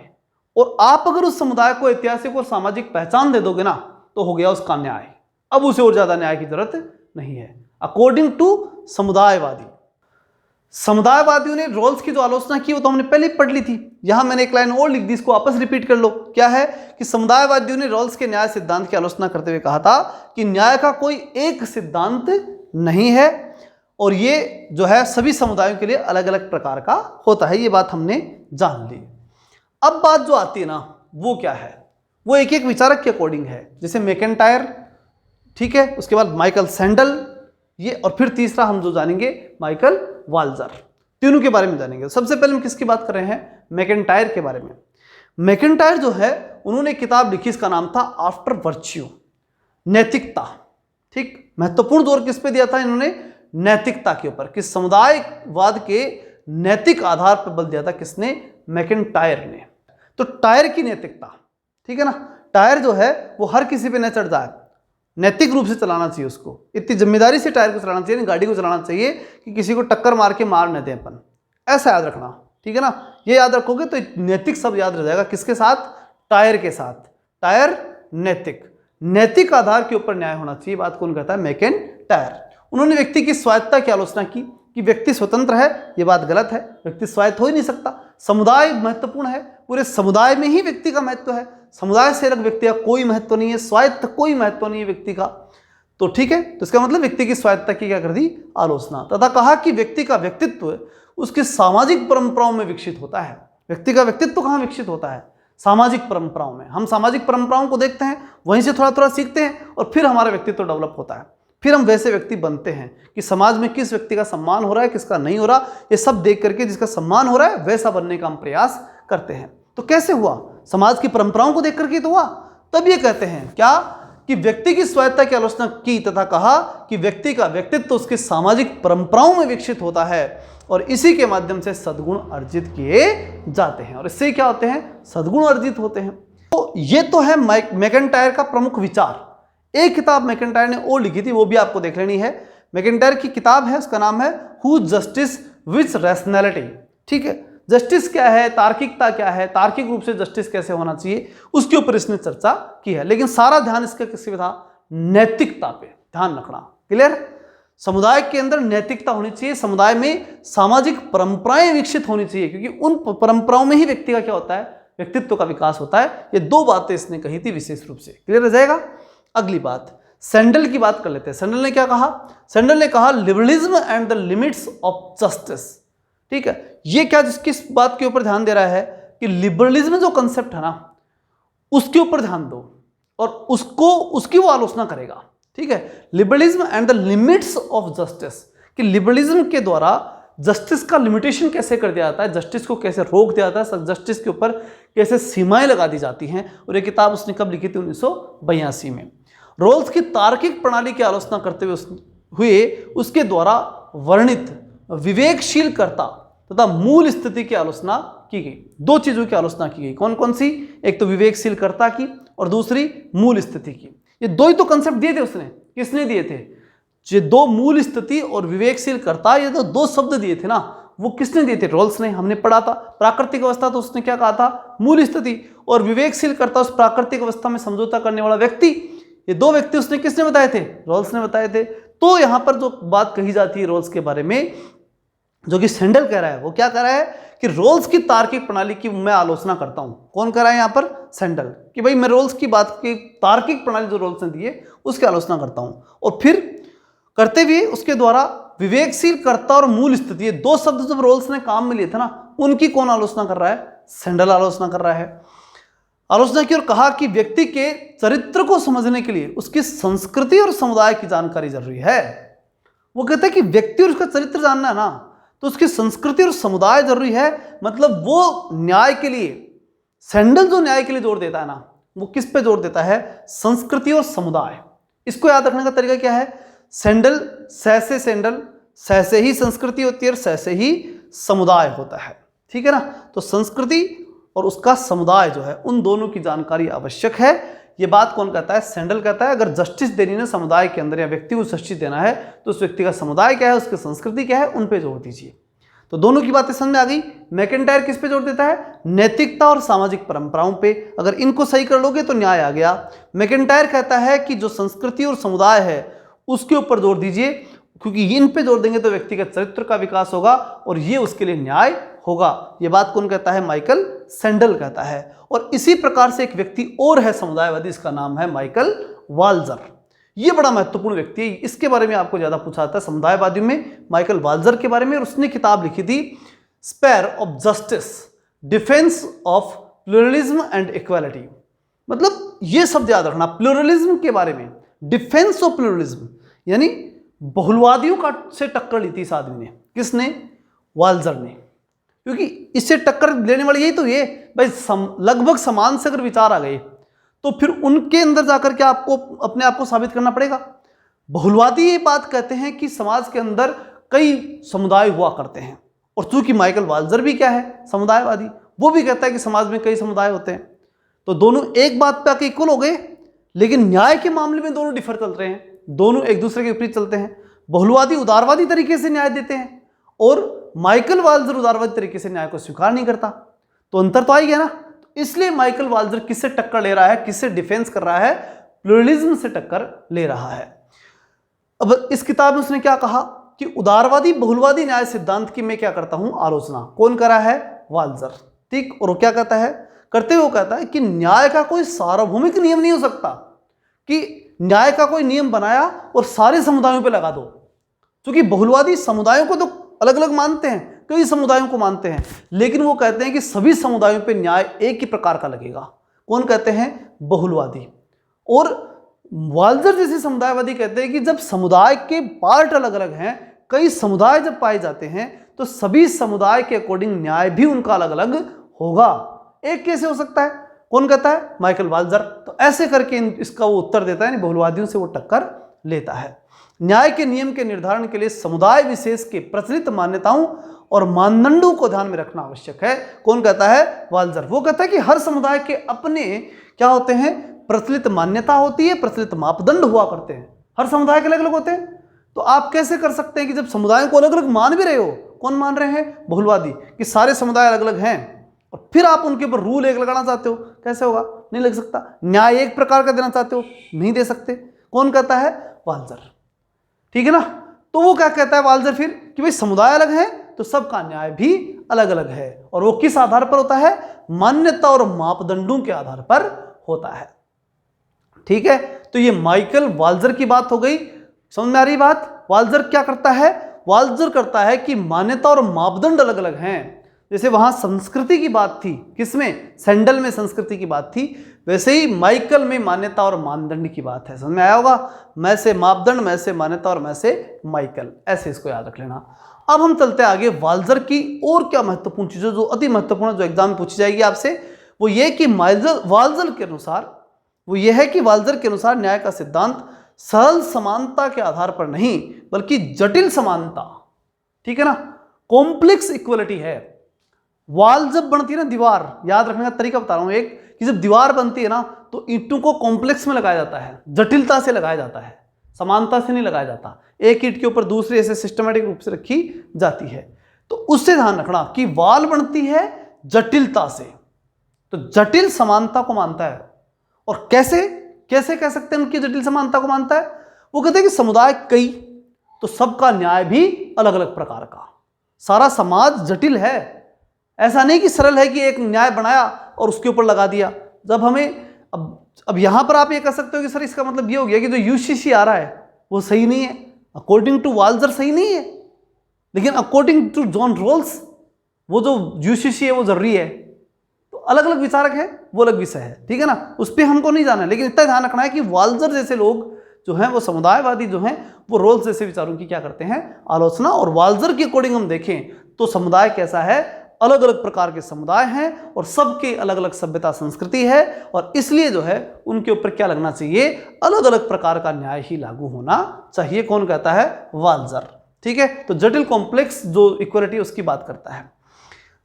Speaker 1: और आप अगर उस समुदाय को ऐतिहासिक और सामाजिक पहचान दे दोगे ना, तो हो गया उसका न्याय। अब उसे और ज्यादा न्याय की जरूरत नहीं है, अकॉर्डिंग टू समुदायवादी। समुदायवादियों ने रोल्स की जो आलोचना की वो तो हमने पहले ही पढ़ ली थी। यहां मैंने एक लाइन और लिख दी, इसको वापस रिपीट कर लो। क्या है? कि समुदायवादियों ने रोल्स के न्याय सिद्धांत की आलोचना करते हुए कहा था कि न्याय का कोई एक सिद्धांत नहीं है और ये जो है सभी समुदायों के लिए अलग अलग प्रकार का होता है। ये बात हमने जान ली। अब बात जो आती है ना, वो क्या है? वो एक एक विचारक के अकॉर्डिंग है। जैसे मैकेंटायर, ठीक है, उसके बाद माइकल सैंडल, ये, और फिर तीसरा हम जो जानेंगे माइकल वाल्जर। तीनों के बारे में जानेंगे। सबसे पहले हम किसकी बात कर रहे हैं? मैकेंटायर के बारे में। मैकेंटायर जो है उन्होंने किताब लिखी, इसका नाम था आफ्टर वर्च्यू, नैतिकता। ठीक, महत्वपूर्ण जोर किस पे दिया था इन्होंने? नैतिकता के ऊपर, कि समुदायवाद के नैतिक आधार पर बल दिया था। किसने? मैकेंटायर ने। तो टायर की नैतिकता, ठीक है ना, टायर जो है वो हर किसी पे न चढ़ जाए, नैतिक रूप से चलाना चाहिए उसको, इतनी जिम्मेदारी से टायर को चलाना चाहिए, गाड़ी को चलाना चाहिए कि किसी को टक्कर मार के मार न दें अपन। ऐसा याद रखना, ठीक है ना? ये याद रखोगे तो नैतिक सब याद रह जाएगा। किसके साथ? टायर के साथ। टायर नैतिक, नैतिक आधार के ऊपर न्याय होना चाहिए। बात कौन कहता है? मैकेंटायर। उन्होंने व्यक्ति की स्वायत्तता की आलोचना की कि व्यक्ति स्वतंत्र है, ये बात गलत है, व्यक्ति स्वायत्त हो ही नहीं सकता। समुदाय महत्वपूर्ण है, पूरे समुदाय में ही व्यक्ति का महत्व है, समुदाय से अलग व्यक्ति का कोई महत्व नहीं है, स्वायत्त कोई महत्व नहीं है व्यक्ति का। तो ठीक है, तो इसका मतलब व्यक्ति की स्वायत्तता की क्या कर दी? आलोचना। तथा कहा कि व्यक्ति का व्यक्तित्व उसकी सामाजिक परंपराओं में विकसित होता है। व्यक्ति का व्यक्तित्व कहाँ विकसित होता है? सामाजिक परंपराओं में। हम सामाजिक परंपराओं को देखते हैं, वहीं से थोड़ा थोड़ा सीखते हैं और फिर हमारा व्यक्तित्व डेवलप होता है। फिर हम वैसे व्यक्ति बनते हैं कि समाज में किस व्यक्ति का सम्मान हो रहा है, किसका नहीं हो रहा, ये सब देख करके जिसका सम्मान हो रहा है वैसा बनने का हम प्रयास करते हैं। तो कैसे हुआ? समाज की परंपराओं को देख करके तो हुआ। तब ये कहते हैं क्या? कि व्यक्ति की स्वायत्तता की आलोचना की तथा कहा कि व्यक्ति का व्यक्तित्व तो उसकी सामाजिक परंपराओं में विकसित होता है और इसी के माध्यम से सद्गुण अर्जित किए जाते हैं। और इससे क्या होते हैं? सद्गुण अर्जित होते हैं। तो ये तो है मैकेंटायर का प्रमुख विचार। एक किताब मैकेंटायर ने और लिखी थी, वो भी आपको देख लेनी है। मैकेंटायर की किताब है, उसका नाम है हु जस्टिस विथ रैशनैलिटी। ठीक है, जस्टिस क्या है, तार्किकता क्या है, तार्किक रूप से जस्टिस कैसे होना चाहिए, उसके ऊपर इसने चर्चा की है। लेकिन सारा ध्यान इसका किस पे था? नैतिकता पे ध्यान रखना। क्लियर? समुदाय के अंदर नैतिकता होनी चाहिए, समुदाय में सामाजिक परंपराएं विकसित होनी चाहिए, क्योंकि उन परंपराओं में ही व्यक्ति का क्या होता है? व्यक्तित्व का विकास होता है। ये दो बातें इसने कही थी विशेष रूप से। क्लियर हो जाएगा? अगली बात, सैंडल की बात कर लेते हैं। सैंडल ने क्या कहा? सैंडल ने कहा liberalism and the limits of justice. ठीक है, ये क्या किस बात के ऊपर ध्यान दे रहा है? कि लिबरलिज्म जो कंसेप्ट है ना, उसके ऊपर ध्यान दो। और उसकी वो आलोचना करेगा। ठीक है, liberalism and the limits of justice, कि लिबरलिज्म के द्वारा जस्टिस का लिमिटेशन कैसे कर दिया जाता है, जस्टिस को कैसे रोक दिया जाता है, जस्टिस के ऊपर कैसे सीमाएं लगा दी जाती हैं। और ये किताब उसने कब लिखी थी? 1982 में। रोल्स की तार्किक प्रणाली की आलोचना करते हुए उसके द्वारा वर्णित विवेकशील कर्ता तथा मूल स्थिति की आलोचना की गई। दो चीजों की आलोचना की गई, कौन कौन सी? एक तो विवेकशील कर्ता की और दूसरी मूल स्थिति की। ये दो ही तो कंसेप्ट दिए थे उसने। किसने दिए थे? ये दो, मूल स्थिति और विवेकशील कर्ता, ये तो दो शब्द दिए थे ना, वो किसने दिए थे? रोल्स ने। हमने पढ़ा था प्राकृतिक अवस्था, तो उसने क्या कहा था? मूल स्थिति। और विवेकशील कर्ता उस प्राकृतिक अवस्था में समझौता करने वाला व्यक्ति। ये दो व्यक्ति उसने किसने बताए थे? रोल्स ने बताए थे। तो यहां पर जो बात कही जाती है रोल्स के बारे में, जो कि सेंडल कह रहा है, वो क्या कह रहा है कि रोल्स की तार्किक प्रणाली की मैं आलोचना करता हूं। कौन कर रहा है यहां पर? सेंडल। कि भाई मैं रोल्स की बात की तार्किक प्रणाली जो रोल्स ने दी है उसकी आलोचना करता हूं। और फिर करते हुए उसके द्वारा विवेकशील कर्ता और मूल स्थिति, ये दो शब्द जब रोल्स ने काम में लिए थे ना, उनकी कौन आलोचना कर रहा है? सेंडल आलोचना कर रहा है। आलोचना की और कहा कि व्यक्ति के चरित्र को समझने के लिए उसकी संस्कृति और समुदाय की जानकारी जरूरी है। वो कहते हैं कि व्यक्ति और उसका चरित्र जानना है ना, तो उसकी संस्कृति और समुदाय जरूरी है। मतलब वो न्याय के लिए, सेंडल जो न्याय के लिए जोर देता है ना, वो किस पे जोर देता है? संस्कृति और समुदाय। इसको याद रखने का तरीका क्या है? सेंडल, सैसे सेंडल, सैसे ही संस्कृति होती है और सैसे ही समुदाय होता है। ठीक है ना? तो संस्कृति और उसका समुदाय जो है, उन दोनों की जानकारी आवश्यक है। ये बात कौन कहता है? सेंडल कहता है। अगर जस्टिस देनी है समुदाय के अंदर या व्यक्ति को जस्टिस देना है, तो उस व्यक्ति का समुदाय क्या है, उसकी संस्कृति क्या है, उन पे जोर दीजिए। तो दोनों की बातें समझ में आ गई। मैकेंटायर किस पे जोर देता है? नैतिकता और सामाजिक परंपराओं पे। अगर इनको सही कर लोगे तो न्याय आ गया। मैकेंटायर कहता है कि जो संस्कृति और समुदाय है उसके ऊपर जोर दीजिए, क्योंकि इन पे जोर देंगे तो व्यक्ति के चरित्र का विकास होगा और ये उसके लिए न्याय होगा। ये बात कौन कहता है? माइकल सेंडल कहता है। और इसी प्रकार से एक व्यक्ति और है समुदायवादी, इसका नाम है माइकल वाल्जर। ये बड़ा महत्वपूर्ण व्यक्ति है, इसके बारे में आपको ज्यादा पूछा जाता है समुदायवादियों में, माइकल वाल्जर के बारे में। और उसने किताब लिखी थी sphere of justice, defence of pluralism and equality. मतलब ये शब्द याद रखना, प्लूरलिज्म के बारे में, डिफेंस ऑफ प्लूरलिज्म, यानी बहुलवादियों का से टक्कर ली थी इस आदमी ने। किसने? वाल्जर ने। क्योंकि इससे टक्कर लेने वाली यही तो ये भाई, लगभग समान से अगर विचार आ गए तो फिर उनके अंदर जाकर के आपको अपने आप को साबित करना पड़ेगा। बहुलवादी ये बात कहते हैं कि समाज के अंदर कई समुदाय हुआ करते हैं, और चूंकि माइकल वाल्जर भी क्या है? समुदायवादी। वो भी कहता है कि समाज में कई समुदाय होते हैं। तो दोनों एक बात पे आके इक्वल हो गए, लेकिन न्याय के मामले में दोनों डिफर चल रहे हैं, दोनों एक दूसरे के विपरीत चलते हैं। बहुलवादी उदारवादी तरीके से न्याय देते हैं और माइकल वाल्जर उदारवादी तरीके से न्याय को स्वीकार नहीं करता। तो अंतर तो आ ही गया ना। इसलिए माइकल वाल्जर किससे टक्कर ले रहा है? किससे डिफेंस कर रहा है? प्लूरलिज्म से टक्कर ले रहा है। अब इस किताब में उसने क्या कहा कि उदारवादी बहुलवादी न्याय सिद्धांत की मैं क्या करता हूं? आलोचना। कौन करा है? वाल्जर। ठीक। और वो क्या कहता है? करते हुए कहता है कि न्याय का कोई सार्वभौमिक नियम नहीं हो सकता, कि न्याय का कोई नियम बनाया और सारे समुदायों पे लगा दो। क्योंकि बहुलवादी समुदायों को तो अलग अलग मानते हैं, कई समुदायों को मानते हैं, लेकिन वो कहते हैं कि सभी समुदायों पे न्याय एक ही प्रकार का लगेगा। कौन कहते हैं? बहुलवादी। और वाल्जर जैसे समुदायवादी कहते हैं कि जब समुदाय के पार्ट अलग अलग हैं, कई समुदाय जब पाए जाते हैं, तो सभी समुदाय के अकॉर्डिंग न्याय भी उनका अलग अलग होगा। एक कैसे हो सकता है? कौन कहता है? माइकल वाल्जर। तो ऐसे करके इसका वो उत्तर देता है, बहुलवादियों से वो टक्कर लेता है। न्याय के नियम के निर्धारण के लिए समुदाय विशेष के प्रचलित मान्यताओं और मानदंडों को ध्यान में रखना आवश्यक है। कौन कहता है? वाल्जर। वो कहता है कि हर समुदाय के अपने क्या होते हैं? प्रचलित मान्यता होती है, प्रचलित मापदंड हुआ करते हैं। हर समुदाय के अलग अलग होते हैं। तो आप कैसे कर सकते हैं कि जब समुदायों को अलग अलग मान भी रहे हो, कौन मान रहे हैं? बहुलवादी, कि सारे समुदाय अलग अलग हैं, और फिर आप उनके ऊपर रूल एक लगाना चाहते हो, कैसे होगा? नहीं लग सकता। न्याय एक प्रकार का देना चाहते हो, नहीं दे सकते। कौन कहता है? वाल्जर। ठीक है ना? तो वो क्या कहता है वाल्जर फिर कि भाई समुदाय अलग है तो सबका न्याय भी अलग अलग है, और वो किस आधार पर होता है? मान्यता और मापदंडों के आधार पर होता है। ठीक है, तो ये माइकल वाल्जर की बात हो गई। समझ में आ रही बात? वाल्जर क्या करता है? वाल्जर करता है कि मान्यता और मापदंड अलग अलग हैं, जैसे वहां संस्कृति की बात थी, किसमें, सैंडल में संस्कृति की बात थी, वैसे ही माइकल में मान्यता और मानदंड की बात है। समझ में आया होगा, मैं से मापदंड, मैं से मान्यता और मैं से माइकल, ऐसे इसको याद रख लेना। अब हम चलते हैं आगे, वाल्जर की और क्या महत्वपूर्ण चीजें जो अति महत्वपूर्ण जो एग्जाम में पूछी जाएगी आपसे, वो ये कि वाल्जर के अनुसार न्याय का सिद्धांत सरल समानता के आधार पर नहीं बल्कि जटिल समानता, ठीक है ना, कॉम्प्लेक्स इक्वलिटी है। वाल जब बनती है ना, दीवार, याद रखने का तरीका बता रहा हूं एक, कि जब दीवार बनती है ना तो ईंटों को कॉम्प्लेक्स में लगाया जाता है, जटिलता से लगाया जाता है, समानता से नहीं लगाया जाता। एक ईंट के ऊपर दूसरी ऐसे सिस्टमेटिक रूप से रखी जाती है। तो उससे ध्यान रखना कि वाल बनती है जटिलता से, तो जटिल समानता को मानता है। और कैसे कैसे कह सकते हैं उनकी जटिल समानता को मानता है? वो कहते हैं कि समुदाय कई, तो सबका न्याय भी अलग अलग प्रकार का, सारा समाज जटिल है, ऐसा नहीं कि सरल है कि एक न्याय बनाया और उसके ऊपर लगा दिया। जब हमें अब यहां पर आप ये कह सकते हो कि सर इसका मतलब ये हो गया कि जो यूसीसी आ रहा है वो सही नहीं है, अकॉर्डिंग टू वाल्जर सही नहीं है, लेकिन अकॉर्डिंग टू जॉन रॉल्स वो जो यूसीसी है वो जरूरी है। तो अलग अलग विचारक है, वो अलग विषय है, ठीक है ना, उस पर हमको नहीं जाना है। लेकिन इतना ध्यान रखना है कि वाल्जर जैसे लोग जो हैं, वो समुदायवादी जो हैं, वो रोल्स जैसे विचारों की क्या करते हैं, आलोचना। और वाल्जर के अकॉर्डिंग हम देखें तो समुदाय कैसा है, अलग अलग प्रकार के समुदाय हैं और सबके अलग अलग सभ्यता संस्कृति है, और इसलिए जो है उनके ऊपर क्या लगना चाहिए, अलग अलग प्रकार का न्याय ही लागू होना चाहिए। कौन कहता है? वाल्जर, ठीक है। तो जटिल कॉम्प्लेक्स जो इक्वलिटी उसकी बात करता है।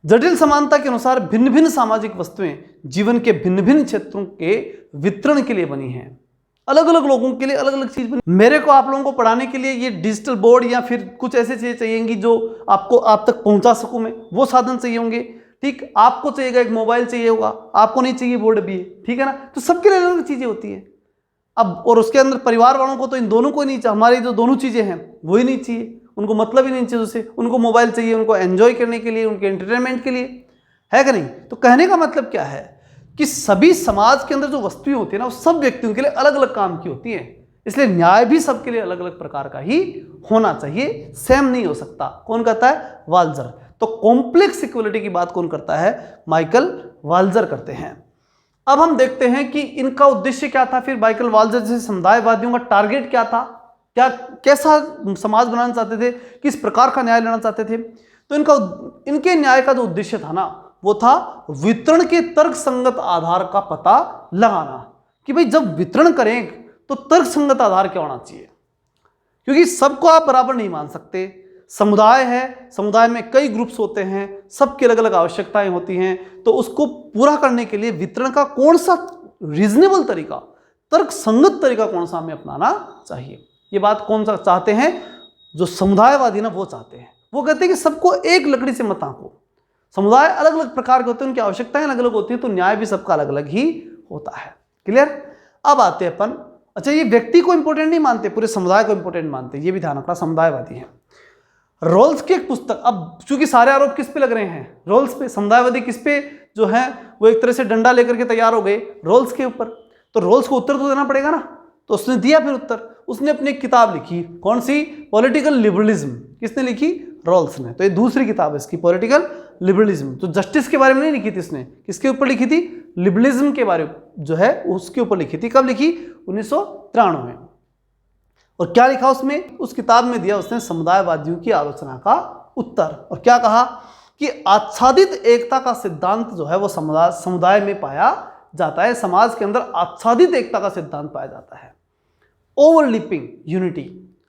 Speaker 1: जटिल समानता के अनुसार भिन्न भिन्न सामाजिक वस्तुएं जीवन के भिन्न भिन्न क्षेत्रों के वितरण के लिए बनी हैं, अलग अलग लोगों के लिए अलग अलग चीज बनी। मेरे को आप लोगों को पढ़ाने के लिए ये डिजिटल बोर्ड या फिर कुछ ऐसे चीजें चाहिएंगी जो आपको आप तक पहुंचा सकूं मैं, वो साधन चाहिए होंगे, ठीक। आपको चाहिएगा एक मोबाइल चाहिए होगा, आपको नहीं चाहिए बोर्ड भी, ठीक है ना। तो सबके लिए अलग अलग चीजें होती है। अब और उसके अंदर परिवार वालों को तो इन दोनों को नहीं चाहिए, हमारी जो दोनों चीजें हैं वो ही नहीं चाहिए, उनको मतलब ही नहीं चीजों से, उनको मोबाइल चाहिए, उनको एंजॉय करने के लिए, उनके एंटरटेनमेंट के लिए, है कि नहीं। तो कहने का मतलब क्या है कि सभी समाज के अंदर जो वस्तुएं होती है ना, वो सब व्यक्तियों के लिए अलग अलग काम की होती है, इसलिए न्याय भी सबके लिए अलग अलग प्रकार का ही होना चाहिए, सेम नहीं हो सकता। कौन कहता है? वाल्जर। तो कॉम्प्लेक्स इक्वलिटी की बात कौन करता है? माइकल वाल्जर करते हैं। अब हम देखते हैं कि इनका उद्देश्य क्या था, फिर माइकल वाल्जर जैसे समुदायवादियों का टारगेट क्या था, क्या कैसा समाज बनाना चाहते थे, किस प्रकार का न्याय लेना चाहते थे। तो इनके न्याय का जो उद्देश्य था ना, वो था वितरण के तर्कसंगत आधार का पता लगाना, कि भाई जब वितरण करें तो तर्कसंगत आधार क्या होना चाहिए, क्योंकि सबको आप बराबर नहीं मान सकते। समुदाय है, समुदाय में कई ग्रुप्स होते हैं, सबकी अलग अलग आवश्यकताएं होती हैं, तो उसको पूरा करने के लिए वितरण का कौन सा रीजनेबल तरीका, तर्कसंगत तरीका कौन सा हमें अपनाना चाहिए, ये बात कौन सा चाहते हैं? जो समुदायवादी ना वो चाहते हैं। वो कहते हैं कि सबको एक लकड़ी से मत आंको, समुदाय अलग अलग प्रकार के होते हैं, उनकी आवश्यकताएं अलग अलग होती हैं, तो न्याय भी सबका अलग अलग ही होता है। क्लियर? अब आते हैं अपन, अच्छा ये व्यक्ति को इंपॉर्टेंट नहीं मानते, पूरे समुदाय को इंपॉर्टेंट मानते हैं, ये भी ध्यान रखना, समुदायवादी है। रोल्स की एक पुस्तक, अब चूंकि सारे आरोप किस पे लग रहे हैं? रोल्स पे। समुदायवादी किस पे जो है वो एक तरह से डंडा लेकर के तैयार हो गए? रोल्स के ऊपर। तो रोल्स को उत्तर तो देना पड़ेगा ना, तो उसने दिया फिर उत्तर। उसने अपनी एक किताब लिखी, कौन सी? Political liberalism. किसने लिखी? रोल्स ने। तो ये दूसरी किताब है इसकी, पॉलिटिकल लिबरलिज्म। तो जस्टिस के बारे में नहीं लिखी थी इसने, किसके ऊपर लिखी थी? लिबरलिज्म के बारे में जो है उसके ऊपर लिखी थी। कब लिखी? 1993 में। और क्या लिखा उसमें? उस किताब में दिया उसने समुदायवादियों की आलोचना का उत्तर, और क्या कहा कि आच्छादित एकता का सिद्धांत जो है वो समुदाय में पाया जाता है, समाज के अंदर आच्छादित एकता का सिद्धांत पाया जाता है, ओवरलिपिंग यूनिटी।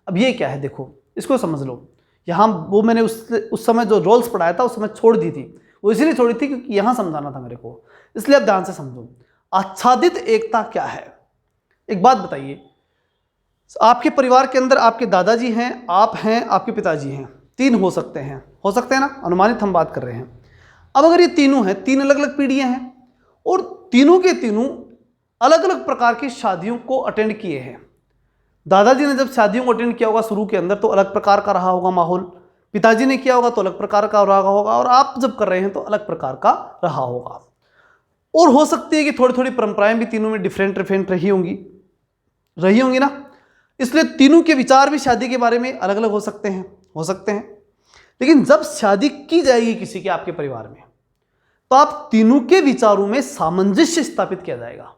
Speaker 1: अब ये क्या है, देखो इसको समझ लो। यहाँ वो मैंने उस समय जो रोल्स पढ़ाया था उस समय छोड़ दी थी, वो इसीलिए छोड़ी थी क्योंकि यहाँ समझाना था मेरे को, इसलिए आप ध्यान से समझो। आच्छादित एकता क्या है? एक बात बताइए, आपके परिवार के अंदर आपके दादाजी हैं, आप हैं, आपके पिताजी हैं, तीन हो सकते हैं ना, अनुमानित हम बात कर रहे हैं। अब अगर ये तीनों हैं, तीन अलग अलग पीढ़ियां हैं, और तीनों के तीनों अलग अलग प्रकार की शादियों को अटेंड किए हैं। दादाजी ने जब शादियों को अटेंड किया होगा शुरू के अंदर तो अलग प्रकार का रहा होगा माहौल, पिताजी ने किया होगा तो अलग प्रकार का रहा होगा, और आप जब कर रहे हैं तो अलग प्रकार का रहा होगा। और हो सकती है कि थोड़ी थोड़ी परंपराएं भी तीनों में डिफरेंट रही होंगी ना, इसलिए तीनों के विचार भी शादी के बारे में अलग अलग हो सकते हैं। लेकिन जब शादी की जाएगी किसी के आपके परिवार में, तो आप तीनों के विचारों में सामंजस्य स्थापित किया जाएगा,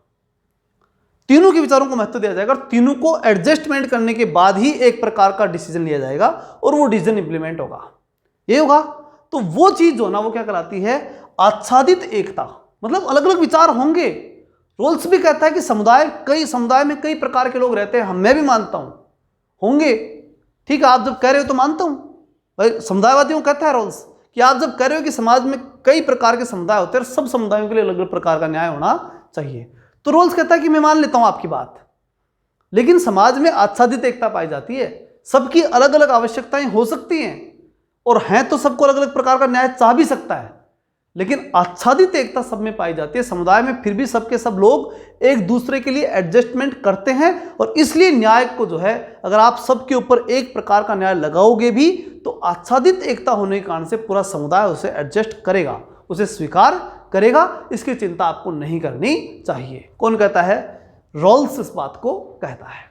Speaker 1: तीनों के विचारों को महत्व दिया जाएगा और तीनों को एडजस्टमेंट करने के बाद ही एक प्रकार का डिसीजन लिया जाएगा और वो डिसीजन इंप्लीमेंट होगा। ये होगा तो वो चीज जो ना वो क्या कहलाती है, आच्छादित एकता। मतलब अलग अलग विचार होंगे। रोल्स भी कहता है कि समुदाय में कई प्रकार के लोग रहते हैं, मैं भी मानता हूं होंगे। ठीक है, आप जब कह रहे हो तो मानता हूं भाई, समुदायवादियों को कहता है रोल्स कि आप जब कह रहे हो कि समाज में कई प्रकार के समुदाय होते हैं और सब समुदायों के लिए अलग अलग प्रकार का न्याय होना चाहिए, तो रोल्स कहता है कि मैं मान लेता हूं आपकी बात, लेकिन समाज में आच्छादित एकता पाई जाती है। सबकी अलग अलग आवश्यकताएं हो सकती हैं और हैं तो सबको अलग अलग प्रकार का न्याय चाह भी सकता है, लेकिन आच्छादित एकता सब में पाई जाती है। समुदाय में फिर भी सबके सब लोग एक दूसरे के लिए एडजस्टमेंट करते हैं और इसलिए न्याय को जो है, अगर आप सबके ऊपर एक प्रकार का न्याय लगाओगे भी तो आच्छादित एकता होने के कारण से पूरा समुदाय उसे एडजस्ट करेगा, उसे स्वीकार करेगा। इसकी चिंता आपको नहीं करनी चाहिए। कौन कहता है? रॉल्स इस बात को कहता है।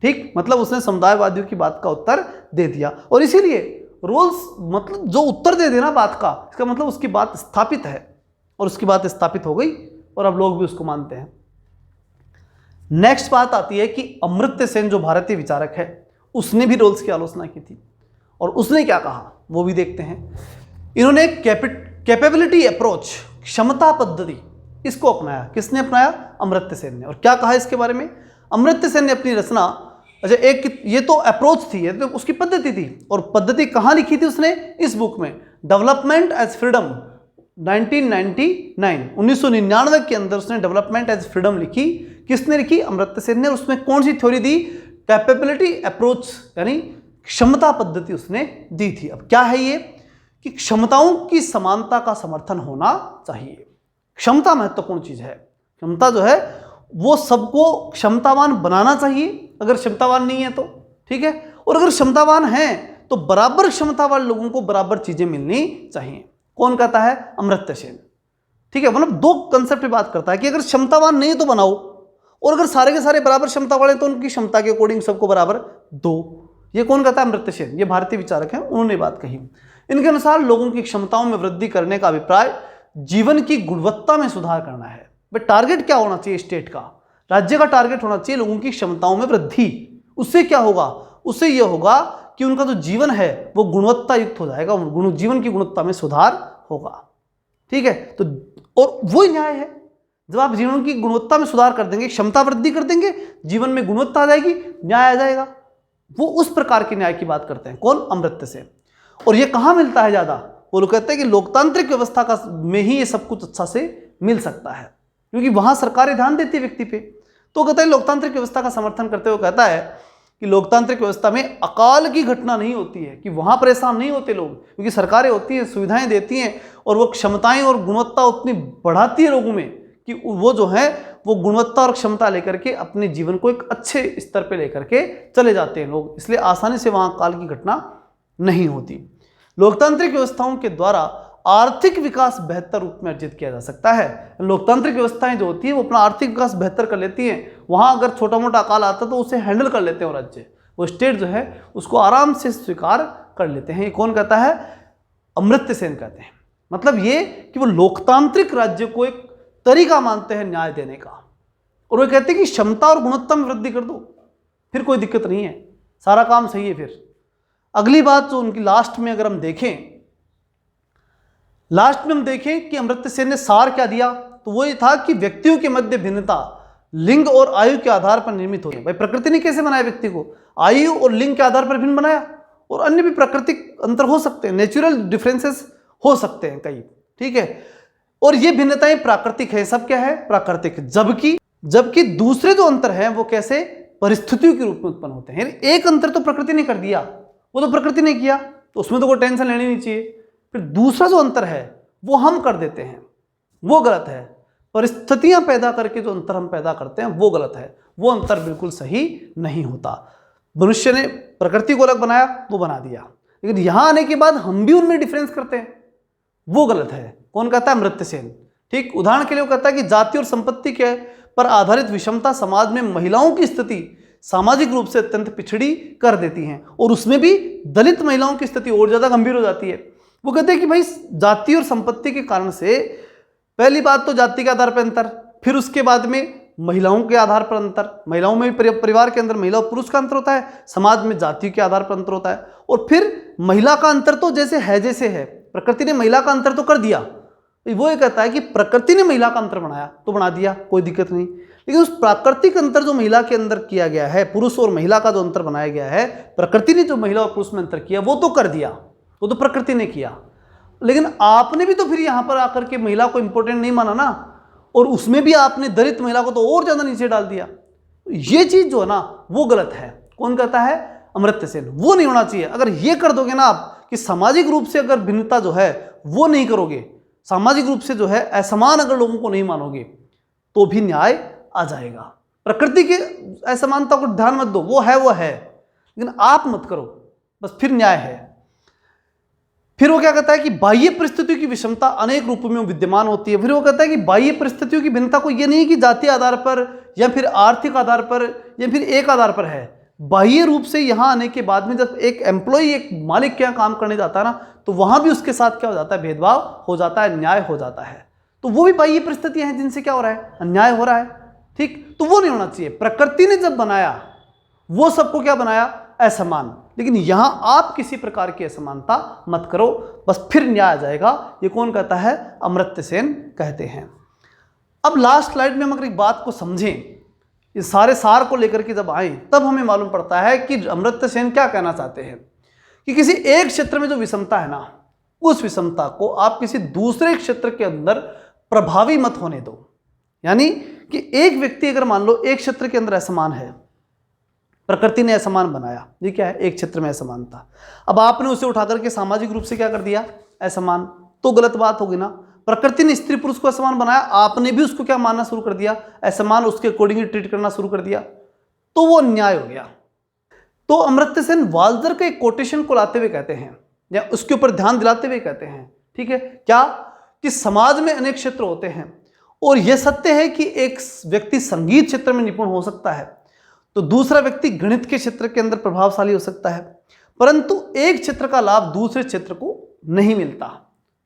Speaker 1: ठीक, मतलब उसने समुदायवादियों की बात का उत्तर दे दिया और इसीलिए रोल्स मतलब जो उत्तर दे देना बात का, इसका मतलब उसकी बात स्थापित है और उसकी बात स्थापित हो गई और अब लोग भी उसको मानते हैं। नेक्स्ट बात आती है कि अमर्त्य सेन जो भारतीय विचारक है, उसने भी रोल्स की आलोचना की थी और उसने क्या कहा वो भी देखते हैं। इन्होंने कैपेबिलिटी अप्रोच, क्षमता पद्धति, इसको अपनाया। किसने अपनाया? अमर्त्य सेन ने। और क्या कहा इसके बारे में? अमर्त्य सेन ने अपनी रचना, अच्छा एक ये तो अप्रोच थी, ये तो उसकी पद्धति थी, और पद्धति कहाँ लिखी थी उसने? इस बुक में, डेवलपमेंट एज फ्रीडम 1999 के अंदर उसने डेवलपमेंट एज फ्रीडम लिखी। किसने लिखी? अमर्त्य सेन ने। उसमें कौन सी थ्योरी दी? कैपेबिलिटी अप्रोच, यानी क्षमता पद्धति उसने दी थी। अब क्या है ये कि क्षमताओं की समानता का समर्थन होना चाहिए। क्षमता महत्वपूर्ण चीज है। क्षमता जो है वो सबको क्षमतावान बनाना चाहिए, अगर क्षमतावान नहीं है तो, ठीक है, और अगर क्षमतावान है तो बराबर क्षमतावान लोगों को बराबर चीजें मिलनी चाहिए। कौन कहता है? अमर्त्य सेन। ठीक है, मतलब दो कंसेप्ट पे बात करता है कि अगर क्षमतावान नहीं है तो बनाओ, और अगर सारे के सारे बराबर क्षमता वाले तो उनकी क्षमता के अकॉर्डिंग सबको बराबर दो। ये कौन कहता है? अमर्त्य सेन। ये भारतीय विचारक हैं, उन्होंने बात कही। इनके अनुसार लोगों की क्षमताओं में वृद्धि करने का अभिप्राय जीवन की गुणवत्ता में सुधार करना है। भाई टारगेट क्या होना चाहिए? स्टेट का, राज्य का टारगेट होना चाहिए लोगों की क्षमताओं में वृद्धि। उससे क्या होगा? उससे यह होगा कि उनका जो जीवन है वो गुणवत्ता युक्त हो जाएगा, जीवन की गुणवत्ता में सुधार होगा। ठीक है, तो और वो न्याय है। जब आप जीवन की गुणवत्ता में सुधार कर देंगे, क्षमता वृद्धि कर देंगे, जीवन में गुणवत्ता आ जाएगी, न्याय आ जाएगा। वो उस प्रकार के न्याय की बात करते हैं। कौन? अमर्त्य सेन। और ये कहां मिलता है ज्यादा? वो लोग कहते हैं कि लोकतांत्रिक व्यवस्था का में ही ये सब कुछ अच्छा से मिल सकता है, क्योंकि वहां सरकारें ध्यान देती है व्यक्ति पे। तो कहता है लोकतांत्रिक व्यवस्था का समर्थन करते हुए कहता है कि लोकतांत्रिक व्यवस्था में अकाल की घटना नहीं होती है, कि वहां परेशान नहीं होते लोग, क्योंकि सरकारें होती हैं, सुविधाएं देती हैं और वो क्षमताएं और गुणवत्ता उतनी बढ़ाती है लोगों में कि वो जो है वो गुणवत्ता और क्षमता लेकर के अपने जीवन को एक अच्छे स्तर पे लेकर के चले जाते हैं लोग। इसलिए आसानी से वहां अकाल की घटना नहीं होती। लोकतांत्रिक व्यवस्थाओं के द्वारा आर्थिक विकास बेहतर रूप में अर्जित किया जा सकता है। लोकतांत्रिक व्यवस्थाएं जो होती है वो अपना आर्थिक विकास बेहतर कर लेती हैं। वहां अगर छोटा मोटा अकाल आता है तो उसे हैंडल कर लेते हैं राज्य, वो स्टेट जो है उसको आराम से स्वीकार कर लेते हैं। ये कौन कहता है? अमर्त्य सेन कहते हैं। मतलब ये कि वो लोकतांत्रिक राज्य को एक तरीका मानते हैं न्याय देने का, और वो कहते हैं कि क्षमता और गुणवत्ता में वृद्धि कर दो, फिर कोई दिक्कत नहीं है, सारा काम सही है। फिर अगली बात जो उनकी लास्ट में अगर हम देखें, लास्ट में हम देखें कि अमर्त्य सेन ने सार क्या दिया, तो वो ये था कि व्यक्तियों के मध्य भिन्नता लिंग और आयु के आधार पर निर्मित होती है। भाई प्रकृति ने कैसे बनाया व्यक्ति को? आयु और लिंग के आधार पर भिन्न बनाया, और अन्य भी प्राकृतिक अंतर हो सकते हैं, नेचुरल डिफरेंसेस हो सकते हैं कई। ठीक है, और ये भिन्नताएं प्राकृतिक है। सब क्या है? प्राकृतिक। जबकि दूसरे जो अंतर है वो कैसे? परिस्थितियों के रूप में उत्पन्न होते हैं। एक अंतर तो प्रकृति ने कर दिया, वो तो प्रकृति ने किया, तो उसमें तो कोई टेंशन लेनी नहीं चाहिए। फिर दूसरा जो अंतर है वो हम कर देते हैं, वो गलत है। परिस्थितियां पैदा करके जो अंतर हम पैदा करते हैं वो गलत है, वो अंतर बिल्कुल सही नहीं होता। मनुष्य ने प्रकृति को अलग बनाया, वो बना दिया, लेकिन यहां आने के बाद हम भी उनमें डिफरेंस करते हैं, वो गलत है। कौन कहता है? अमर्त्य सेन। ठीक, उदाहरण के लिए वो कहता है कि जाति और संपत्ति के पर आधारित विषमता समाज में महिलाओं की स्थिति सामाजिक रूप से अत्यंत पिछड़ी कर देती हैं। और उसमें भी दलित महिलाओं की स्थिति और ज़्यादा गंभीर हो जाती है। वो कहते हैं कि भाई जाति और संपत्ति के कारण से, पहली बात तो जाति के आधार पर अंतर, फिर उसके बाद में महिलाओं के आधार पर अंतर, महिलाओं में भी परिवार के अंदर महिला और पुरुष का अंतर होता है, समाज में जाति के आधार पर अंतर होता है, और फिर महिला का अंतर तो जैसे है, प्रकृति ने महिला का अंतर तो कर दिया। वो ये कहता है कि प्रकृति ने महिला का अंतर बनाया तो बना दिया, कोई दिक्कत नहीं, लेकिन उस प्राकृतिक अंतर जो महिला के अंदर किया गया है, पुरुष और महिला का जो अंतर बनाया गया है, प्रकृति ने जो महिला और पुरुष में अंतर किया वो तो कर दिया, वो तो प्रकृति ने किया। लेकिन आपने भी तो फिर यहाँ पर आकर के महिला को इंपॉर्टेंट नहीं माना ना, और उसमें भी आपने दलित महिला को तो और ज्यादा नीचे डाल दिया। ये चीज जो है ना वो गलत है। कौन कहता है? अमर्त्य सेन। वो नहीं होना चाहिए। अगर ये कर दोगे ना आप कि सामाजिक रूप से अगर भिन्नता जो है वो नहीं करोगे, सामाजिक रूप से जो है असमान अगर लोगों को नहीं मानोगे, तो भी न्याय आ जाएगा। प्रकृति के असमानता को ध्यान मत दो, वो है, लेकिन आप मत करो, बस फिर न्याय है। फिर वो क्या कहता है कि बाह्य परिस्थितियों की विषमता अनेक रूपों में विद्यमान होती है। फिर वो कहता है कि बाह्य परिस्थितियों की भिन्नता को ये नहीं कि जातीय आधार पर या फिर आर्थिक आधार पर या फिर एक आधार पर है। बाह्य रूप से यहाँ आने के बाद में जब एक एम्प्लॉय एक मालिक के यहाँ काम करने जाता है ना, तो वहाँ भी उसके साथ क्या हो जाता है? भेदभाव हो जाता है, अन्याय हो जाता है। तो वो भी बाह्य परिस्थितियाँ हैं जिनसे क्या हो रहा है? अन्याय हो रहा है। ठीक, तो वो नहीं होना चाहिए। प्रकृति ने जब बनाया वो सबको क्या बनाया? असमान। लेकिन यहां आप किसी प्रकार की असमानता मत करो, बस फिर न्याय आ जाएगा। ये कौन कहता है? अमर्त्य सेन कहते हैं। अब लास्ट स्लाइड में हम अगर एक बात को समझें, इस सारे सार को लेकर के जब आए, तब हमें मालूम पड़ता है कि अमर्त्य सेन क्या कहना चाहते हैं कि किसी एक क्षेत्र में जो विषमता है ना, उस विषमता को आप किसी दूसरे क्षेत्र के अंदर प्रभावी मत होने दो। यानी कि एक व्यक्ति अगर मान लो एक क्षेत्र के अंदर असमान है, प्रकृति ने असमान बनाया, ये क्या है? एक क्षेत्र में असमान था। अब आपने उसे उठाकर के सामाजिक रूप से क्या कर दिया? असमान। तो गलत बात होगी ना। प्रकृति ने स्त्री पुरुष को असमान बनाया, आपने भी उसको क्या मानना शुरू कर दिया? असमान, उसके अकॉर्डिंगली ट्रीट करना शुरू कर दिया, तो वो अन्याय हो गया। तो अमर्त्य सेन वाल्जर के एक कोटेशन को लाते हुए कहते हैं, या उसके ऊपर ध्यान दिलाते हुए कहते हैं, ठीक है, क्या कि समाज में अनेक क्षेत्र होते हैं, और यह सत्य है कि एक व्यक्ति संगीत क्षेत्र में निपुण हो सकता है, तो दूसरा व्यक्ति गणित के क्षेत्र के अंदर प्रभावशाली हो सकता है, परंतु एक क्षेत्र का लाभ दूसरे क्षेत्र को नहीं मिलता।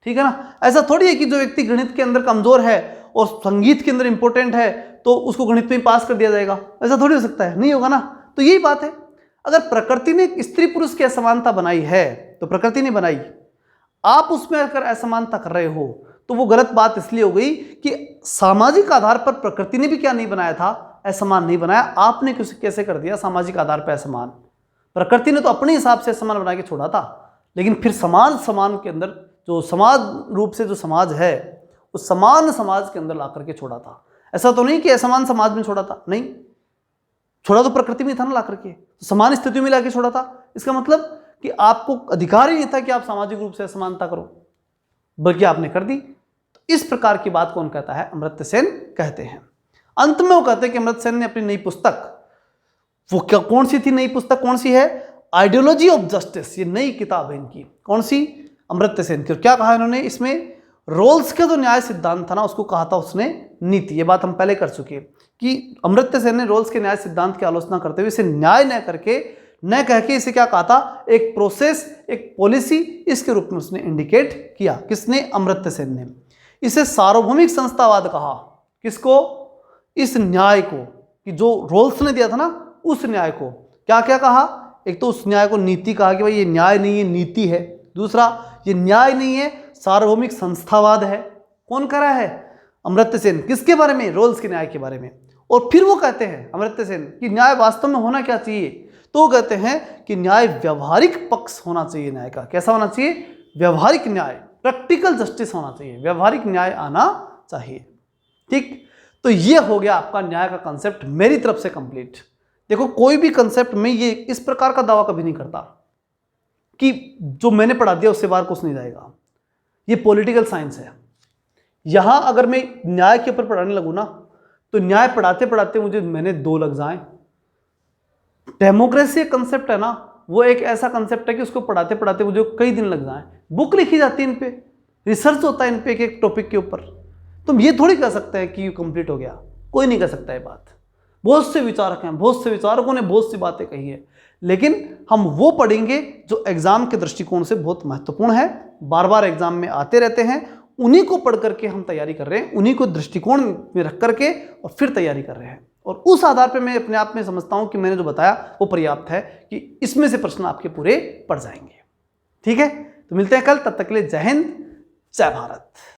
Speaker 1: ठीक है ना? ऐसा थोड़ी है कि जो व्यक्ति गणित के अंदर कमजोर है और संगीत के अंदर इंपॉर्टेंट है तो उसको गणित में पास कर दिया जाएगा, ऐसा थोड़ी हो सकता है, नहीं होगा ना। तो यही बात है, अगर प्रकृति ने स्त्री पुरुष की असमानता बनाई है तो प्रकृति ने बनाई, आप उसमें अगर असमानता कर रहे हो तो वो गलत बात इसलिए हो गई कि सामाजिक आधार पर प्रकृति ने भी क्या नहीं बनाया था? असमान नहीं बनाया। आपने कैसे कर दिया सामाजिक आधार पर असमान? प्रकृति ने तो अपने हिसाब से असमान बना के छोड़ा था, लेकिन फिर समान के अंदर जो समाज रूप से जो समाज है उस समान समाज के अंदर ला करके छोड़ा था। ऐसा तो नहीं कि असमान समाज में छोड़ा था, नहीं, छोड़ा तो प्रकृति में था ना ला करके, तो समान स्थिति में लाके छोड़ा था। इसका मतलब कि आपको अधिकार ही नहीं था कि आप सामाजिक रूप से असमानता करो, बल्कि आपने कर दी। तो इस प्रकार की बात कौन कहता है? अमर्त्य सेन कहते हैं। अंत में वो कहते हैं कि अमर्त्य सेन ने अपनी नई पुस्तक, वो क्या कौन सी थी नई पुस्तक? कौन सी है? आइडियोलॉजी ऑफ जस्टिस, ये नई किताब है इनकी। कौन सी? अमर्त्य सेन की। क्या कहा इन्होंने इसमें? रोल्स का जो न्याय सिद्धांत था ना, उसको कहा था उसने नीति। ये बात हम पहले कर चुके हैं कि अमर्त्य सेन ने रोल्स के न्याय सिद्धांत की आलोचना करते हुए इसे न्याय न करके, न कह के इसे क्या कहा था? एक प्रोसेस, एक पॉलिसी, इसके रूप में उसने इंडिकेट किया। किसने? अमर्त्य सेन ने। इसे सार्वभौमिक संस्थावाद कहा। किसको? इस न्याय को, कि जो रोल्स ने दिया था ना, उस न्याय को क्या क्या कहा? एक तो उस न्याय को नीति कहा कि भाई ये न्याय नहीं है, नीति है। दूसरा, ये न्याय नहीं है, सार्वभौमिक संस्थावाद है। कौन कह रहा है? अमर्त्य सेन। किसके बारे में? रोल्स के न्याय के बारे में। और फिर वो कहते हैं अमर्त्य सेन कि न्याय वास्तव में होना क्या चाहिए? तो वो कहते हैं कि न्याय व्यवहारिक पक्ष होना चाहिए। न्याय का कैसा होना चाहिए? व्यवहारिक न्याय, प्रैक्टिकल जस्टिस होना चाहिए, व्यवहारिक न्याय आना चाहिए। ठीक, तो ये हो गया आपका न्याय का कंसेप्ट मेरी तरफ से कंप्लीट। देखो, कोई भी कंसेप्ट में ये इस प्रकार का दावा कभी नहीं करता कि जो मैंने पढ़ा दिया उससे बाहर कुछ नहीं जाएगा। ये पॉलिटिकल साइंस है। यहां अगर मैं न्याय के ऊपर पढ़ाने लगूँ ना, तो न्याय पढ़ाते पढ़ाते मुझे महीने 2 लग जाएं। डेमोक्रेसी एक कंसेप्ट है ना, वो एक ऐसा कंसेप्ट है कि उसको पढ़ाते पढ़ाते मुझे कई दिन लग जाएं। बुक लिखी जाती है इन पे, रिसर्च होता है इन पे, एक टॉपिक के ऊपर। तुम ये थोड़ी कह सकते हैं कि कंप्लीट हो गया, कोई नहीं कह सकता है बात। बहुत से विचारक हैं, बहुत से विचारकों ने बहुत सी बातें कही है, लेकिन हम वो पढ़ेंगे जो एग्जाम के दृष्टिकोण से बहुत महत्वपूर्ण है, बार बार एग्जाम में आते रहते हैं, उन्हीं को पढ़ करके हम तैयारी कर रहे हैं, उन्हीं को दृष्टिकोण में रख करके और फिर तैयारी कर रहे हैं। और उस आधार पर मैं अपने आप में समझता हूं कि मैंने जो बताया वो पर्याप्त है कि इसमें से प्रश्न आपके पूरे पड़ जाएंगे। ठीक है, तो मिलते हैं कल, तब तक के लिए जय हिंद, जय भारत।